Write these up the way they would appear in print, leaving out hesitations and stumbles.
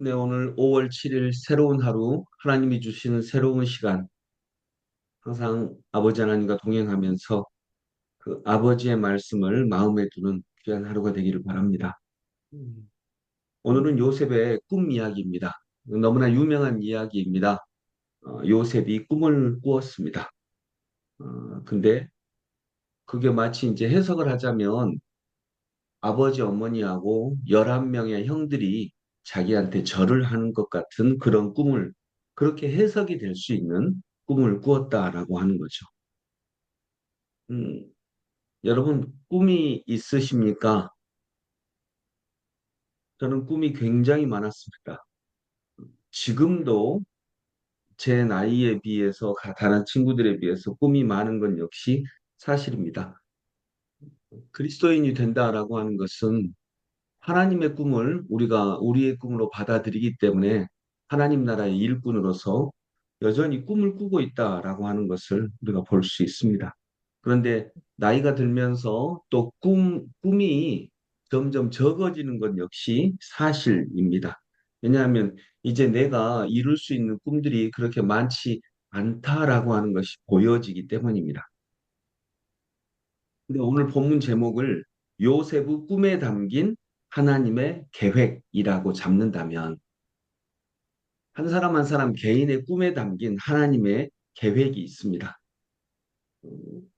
네, 오늘 5월 7일 새로운 하루, 하나님이 주시는 새로운 시간, 항상 아버지 하나님과 동행하면서 그 아버지의 말씀을 마음에 두는 귀한 하루가 되기를 바랍니다. 오늘은 요셉의 꿈 이야기입니다. 너무나 유명한 이야기입니다. 요셉이 꿈을 꾸었습니다. 근데 그게 마치 이제 해석을 하자면 아버지 어머니하고 11명의 형들이 자기한테 절을 하는 것 같은 그런 꿈을 그렇게 해석이 될 수 있는 꿈을 꾸었다라고 하는 거죠. 음, 여러분 꿈이 있으십니까? 저는 꿈이 굉장히 많았습니다. 지금도 제 나이에 비해서 다른 친구들에 비해서 꿈이 많은 건 역시 사실입니다. 그리스도인이 된다라고 하는 것은 하나님의 꿈을 우리가 우리의 꿈으로 받아들이기 때문에 하나님 나라의 일꾼으로서 여전히 꿈을 꾸고 있다라고 하는 것을 우리가 볼 수 있습니다. 그런데 나이가 들면서 또 꿈이 점점 적어지는 것 역시 사실입니다. 왜냐하면 이제 내가 이룰 수 있는 꿈들이 그렇게 많지 않다라고 하는 것이 보여지기 때문입니다. 근데 오늘 본문 제목을 요셉의 꿈에 담긴 하나님의 계획이라고 잡는다면 한 사람 한 사람 개인의 꿈에 담긴 하나님의 계획이 있습니다. 음,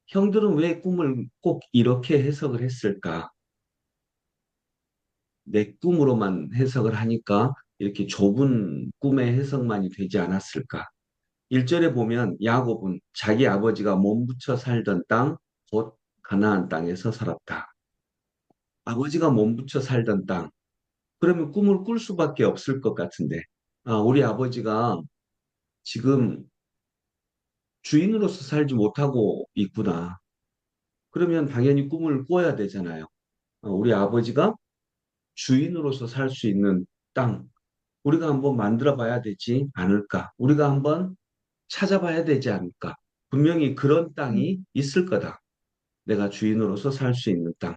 형들은 왜 꿈을 꼭 이렇게 해석을 했을까? 내 꿈으로만 해석을 하니까 이렇게 좁은 꿈의 해석만이 되지 않았을까? 1절에 보면 야곱은 자기 아버지가 몸부쳐 살던 땅, 곧 가나안 땅에서 살았다. 아버지가 몸부쳐 살던 땅, 그러면 꿈을 꿀 수밖에 없을 것 같은데, 우리 아버지가 지금 주인으로서 살지 못하고 있구나. 그러면 당연히 꿈을 꿔야 되잖아요. 우리 아버지가 주인으로서 살 수 있는 땅, 우리가 한번 만들어 봐야 되지 않을까? 우리가 한번 찾아봐야 되지 않을까? 분명히 그런 땅이 있을 거다. 내가 주인으로서 살 수 있는 땅.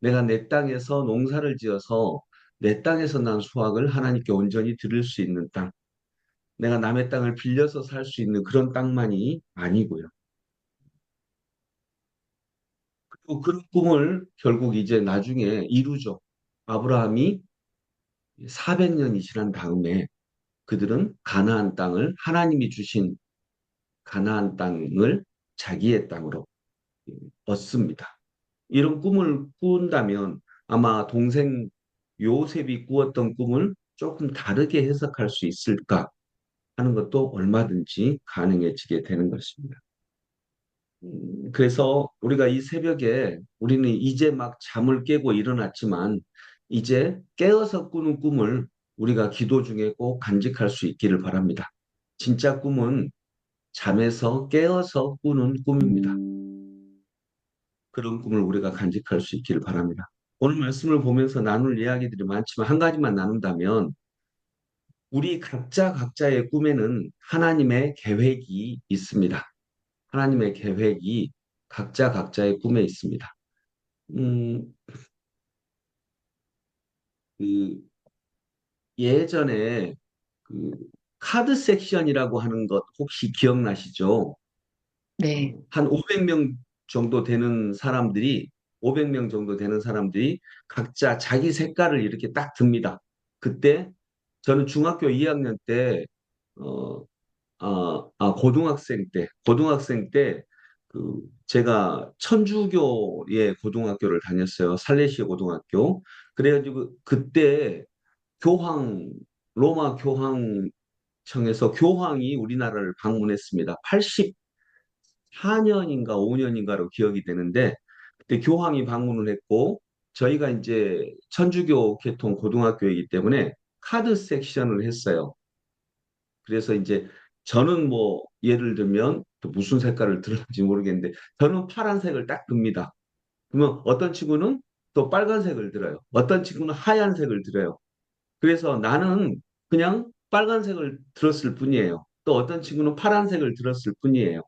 내가 내 땅에서 농사를 지어서 내 땅에서 난 수확을 하나님께 온전히 드릴 수 있는 땅. 내가 남의 땅을 빌려서 살 수 있는 그런 땅만이 아니고요. 그리고 그런 꿈을 결국 이제 나중에 이루죠. 아브라함이 400년이 지난 다음에 그들은 가나안 땅을 하나님이 주신 가나안 땅을 자기의 땅으로 얻습니다. 이런 꿈을 꾼다면 아마 동생 요셉이 꾸었던 꿈을 조금 다르게 해석할 수 있을까 하는 것도 얼마든지 가능해지게 되는 것입니다. 그래서 우리가 이 새벽에 우리는 이제 막 잠을 깨고 일어났지만 이제 깨어서 꾸는 꿈을 우리가 기도 중에 꼭 간직할 수 있기를 바랍니다. 진짜 꿈은 잠에서 깨어서 꾸는 꿈입니다. 그런 꿈을 우리가 간직할 수 있기를 바랍니다. 오늘 말씀을 보면서 나눌 이야기들이 많지만 한 가지만 나눈다면 우리 각자의 꿈에는 하나님의 계획이 있습니다. 하나님의 계획이 각자의 꿈에 있습니다. 음, 그 예전에 그 카드 섹션이라고 하는 것 혹시 기억나시죠? 네. 한 500명 정도 되는 사람들이 500명 정도 되는 사람들이 각자 자기 색깔을 이렇게 딱 듭니다. 그때 저는 중학교 2학년 때 어, 고등학생 때, 제가 천주교의 고등학교를 다녔어요. 살레시아 고등학교. 그래가지고, 그때 교황, 로마 교황청에서 교황이 우리나라를 방문했습니다. 84년인가 5년인가로 기억이 되는데, 그때 교황이 방문을 했고, 저희가 이제 천주교 계통 고등학교이기 때문에 카드 섹션을 했어요. 그래서 이제 저는 뭐 예를 들면 또 무슨 색깔을 들었는지 모르겠는데 저는 파란색을 딱 듭니다. 그러면 어떤 친구는 또 빨간색을 들어요. 어떤 친구는 하얀색을 들어요. 그래서 나는 그냥 빨간색을 들었을 뿐이에요. 또 어떤 친구는 파란색을 들었을 뿐이에요.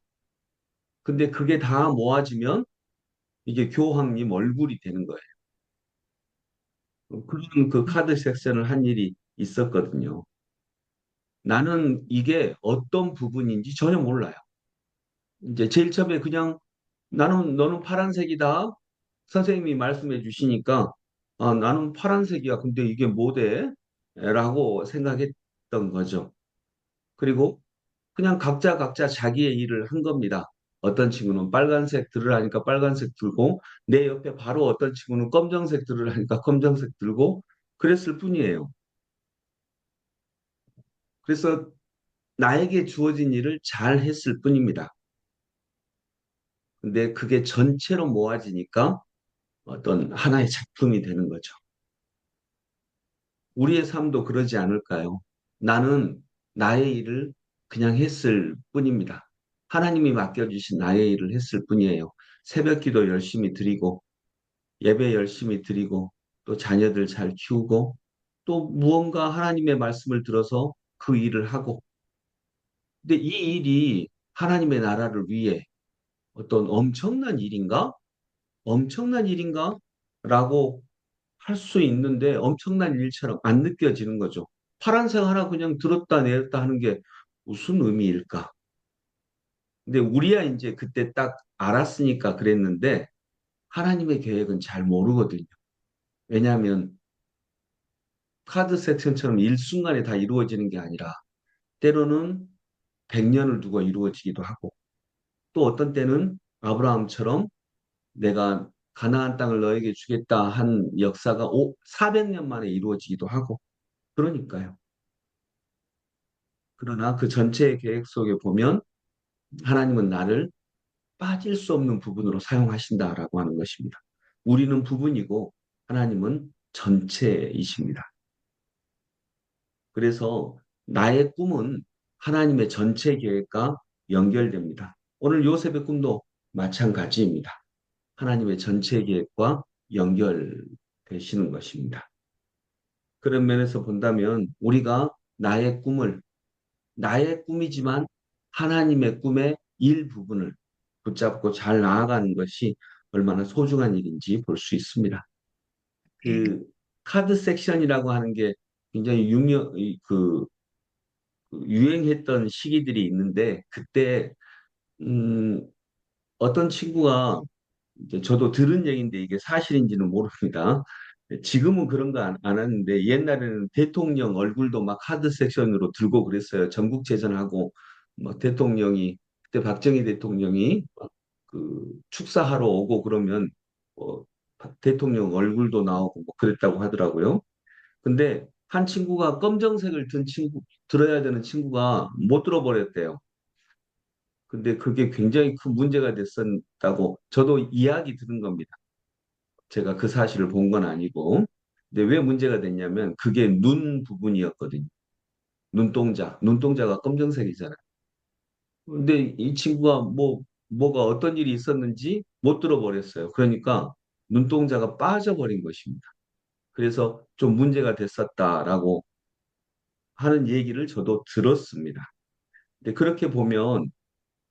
근데 그게 다 모아지면 이게 교황님 얼굴이 되는 거예요. 그런 그 카드 섹션을 한 일이 있었거든요. 나는 이게 어떤 부분인지 전혀 몰라요. 이제 제일 처음에 그냥 너는 파란색이다. 선생님이 말씀해 주시니까 아, 나는 파란색이야. 근데 이게 뭐대? 라고 생각했던 거죠. 그리고 그냥 각자 자기의 일을 한 겁니다. 어떤 친구는 빨간색 들으라니까 빨간색 들고 내 옆에 바로 어떤 친구는 검정색 들으라니까 검정색 들고 그랬을 뿐이에요. 그래서 나에게 주어진 일을 잘 했을 뿐입니다. 근데 그게 전체로 모아지니까 어떤 하나의 작품이 되는 거죠. 우리의 삶도 그러지 않을까요? 나는 나의 일을 그냥 했을 뿐입니다. 하나님이 맡겨주신 나의 일을 했을 뿐이에요. 새벽 기도 열심히 드리고, 예배 열심히 드리고, 또 자녀들 잘 키우고, 또 무언가 하나님의 말씀을 들어서 그 일을 하고, 근데 이 일이 하나님의 나라를 위해 어떤 엄청난 일인가? 엄청난 일인가? 라고 할 수 있는데 엄청난 일처럼 안 느껴지는 거죠. 파란색 하나 그냥 들었다 내렸다 하는 게 무슨 의미일까? 근데 우리야 이제 그때 딱 알았으니까 그랬는데 하나님의 계획은 잘 모르거든요. 왜냐하면 카드 섹션처럼 일순간에 다 이루어지는 게 아니라 때로는 100년을 두고 이루어지기도 하고 또 어떤 때는 아브라함처럼 내가 가나안 땅을 너에게 주겠다 한 역사가 400년 만에 이루어지기도 하고 그러니까요. 그러나 그 전체의 계획 속에 보면 하나님은 나를 빠질 수 없는 부분으로 사용하신다라고 하는 것입니다. 우리는 부분이고 하나님은 전체이십니다. 그래서 나의 꿈은 하나님의 전체 계획과 연결됩니다. 오늘 요셉의 꿈도 마찬가지입니다. 하나님의 전체 계획과 연결되시는 것입니다. 그런 면에서 본다면 우리가 나의 꿈이지만 하나님의 꿈의 일부분을 붙잡고 잘 나아가는 것이 얼마나 소중한 일인지 볼 수 있습니다. 그 카드 섹션이라고 하는 게 굉장히 유행했던 시기들이 있는데 그때 음, 어떤 친구가 이제 저도 들은 얘기인데 이게 사실인지는 모릅니다. 지금은 그런 거 안 하는데 옛날에는 대통령 얼굴도 막 카드 섹션으로 들고 그랬어요. 전국체전하고 뭐 대통령이 그때 박정희 대통령이 그 축사하러 오고 그러면 뭐 대통령 얼굴도 나오고 뭐 그랬다고 하더라고요. 근데 한 친구가 검정색을 들어야 되는 친구가 못 들어버렸대요. 근데 그게 굉장히 큰 문제가 됐었다고 저도 이야기 들은 겁니다. 제가 그 사실을 본 건 아니고. 근데 왜 문제가 됐냐면 그게 눈 부분이었거든요. 눈동자가 검정색이잖아요. 근데 이 친구가 뭐가 어떤 일이 있었는지 못 들어버렸어요. 그러니까 눈동자가 빠져버린 것입니다. 그래서 좀 문제가 됐었다라고 하는 얘기를 저도 들었습니다. 근데 그렇게 보면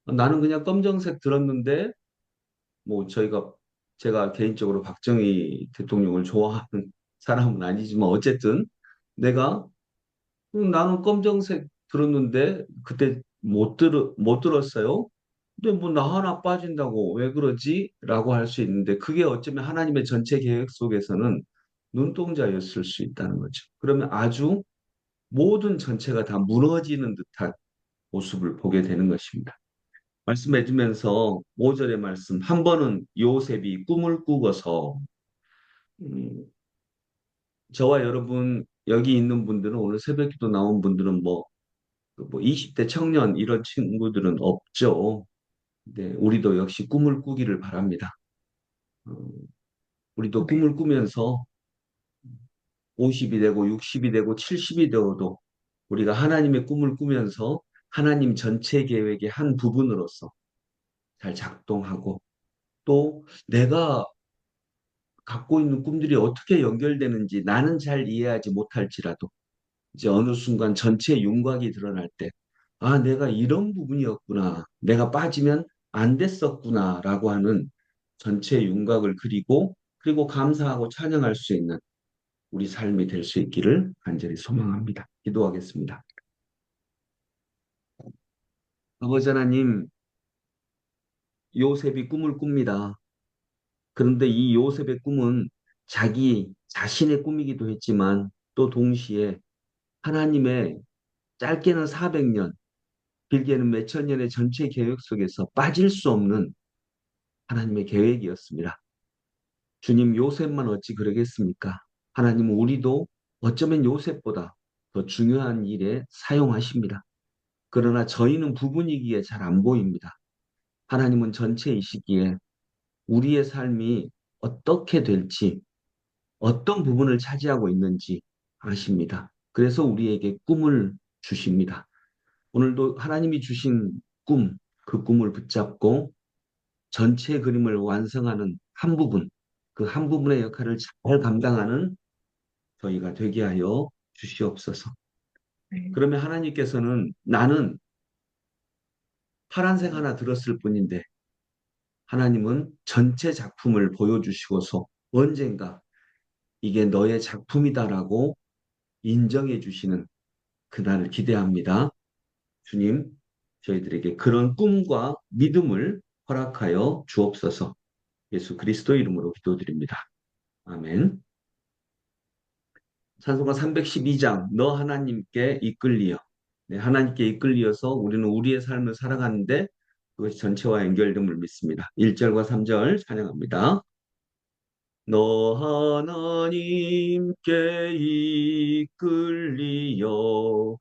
나는 그냥 검정색 들었는데 뭐 제가 개인적으로 박정희 대통령을 좋아하는 사람은 아니지만 어쨌든 내가 나는 검정색 들었는데 그때 못 들었어요. 근데 뭐 나 하나 빠진다고 왜 그러지? 라고 할 수 있는데 그게 어쩌면 하나님의 전체 계획 속에서는 눈동자였을 수 있다는 거죠. 그러면 아주 모든 전체가 다 무너지는 듯한 모습을 보게 되는 것입니다. 말씀해 주면서 5절의 말씀 한 번은 요셉이 꿈을 꾸고서 음, 저와 여러분 여기 있는 분들은 오늘 새벽기도 나온 분들은 뭐 20대 청년 이런 친구들은 없죠. 네, 우리도 역시 꿈을 꾸기를 바랍니다. 어, 우리도 꿈을 꾸면서 50이 되고 60이 되고 70이 되어도 우리가 하나님의 꿈을 꾸면서 하나님 전체 계획의 한 부분으로서 잘 작동하고 또 내가 갖고 있는 꿈들이 어떻게 연결되는지 나는 잘 이해하지 못할지라도 이제 어느 순간 전체 윤곽이 드러날 때, 아, 내가 이런 부분이었구나. 내가 빠지면 안 됐었구나라고 하는 전체 윤곽을 그리고 그리고 감사하고 찬양할 수 있는. 우리 삶이 될 수 있기를 간절히 소망합니다. 기도하겠습니다. 아버지 하나님, 요셉이 꿈을 꿉니다. 그런데 이 요셉의 꿈은 자기 자신의 꿈이기도 했지만 또 동시에 하나님의 짧게는 400년, 길게는 몇천 년의 전체 계획 속에서 빠질 수 없는 하나님의 계획이었습니다. 주님, 요셉만 어찌 그러겠습니까? 하나님은 우리도 어쩌면 요셉보다 더 중요한 일에 사용하십니다. 그러나 저희는 부분이기에 잘 안 보입니다. 하나님은 전체이시기에 우리의 삶이 어떻게 될지, 어떤 부분을 차지하고 있는지 아십니다. 그래서 우리에게 꿈을 주십니다. 오늘도 하나님이 주신 꿈, 그 꿈을 붙잡고 전체 그림을 완성하는 한 부분, 그 한 부분의 역할을 잘 감당하는 저희가 되게 하여 주시옵소서. 그러면 하나님께서는 나는 파란색 하나 들었을 뿐인데 하나님은 전체 작품을 보여주시고서 언젠가 이게 너의 작품이다라고 인정해 주시는 그날을 기대합니다. 주님, 저희들에게 그런 꿈과 믿음을 허락하여 주옵소서. 예수 그리스도 이름으로 기도드립니다. 아멘. 찬송가 312장, 너 하나님께 이끌리어. 네, 하나님께 이끌리어서 우리는 우리의 삶을 살아가는데 그것이 전체와 연결됨을 믿습니다. 1절과 3절 찬양합니다. 너 하나님께 이끌리어